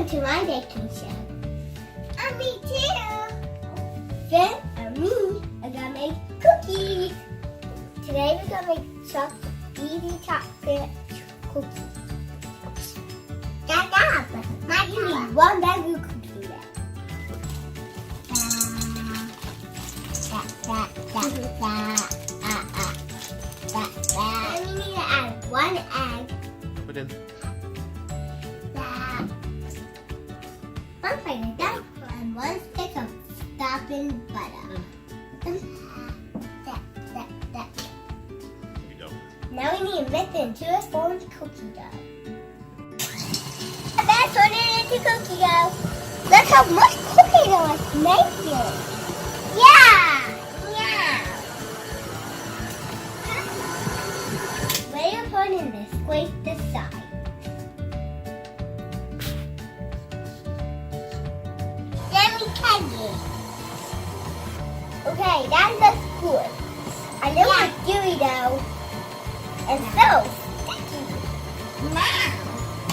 Welcome to my baking show. And me too. Then and me are gonna make cookies. Today we're gonna make chocolate cookies. Dad, but you need one bag of cookies left. Then we need to add one egg. Put in. One plate of that and one stick of stopping butter. That. There you go. Now we need to mix it into a sponge cookie dough. Let's turn it into cookie dough. Look how much cookie dough it's making. Yeah. When you put in this, scrape the side. Okay, that looks good. A little bit gooey though. And so sticky. Now,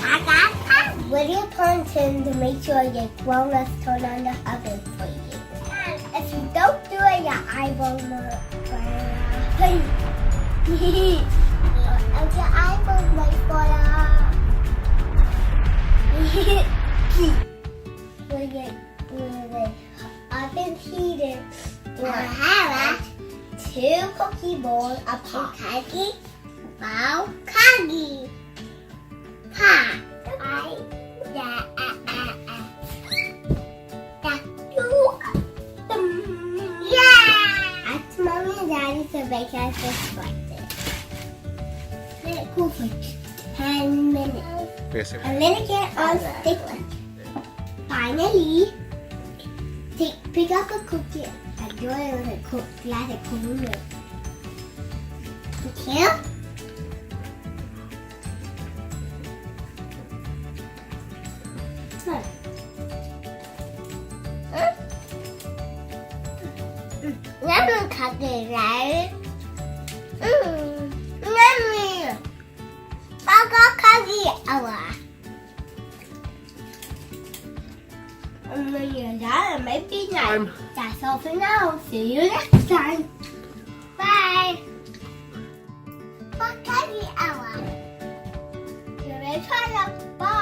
I got time. Will you turn to make sure your walnuts turn on the oven for you? And if you don't do it, your eye will not burn. And your eye will not burn. Will the oven heated? We'll have 2 cookie balls of cookie. Wow, cookie. Ha. Yeah. Ask Mommy and Daddy to bake us just like this. Let it cool for 10 minutes. Yes, sir. And then it get unsticky. Finally, pick up a cookie. I do it with a glass of cool milk. Okay? Lemon cookie, right? Yummy! I got cookie hour. And when you're done, it might be nice. That's all for now. See you next time. Bye. For cookie hour. You're ready to try it. Bye.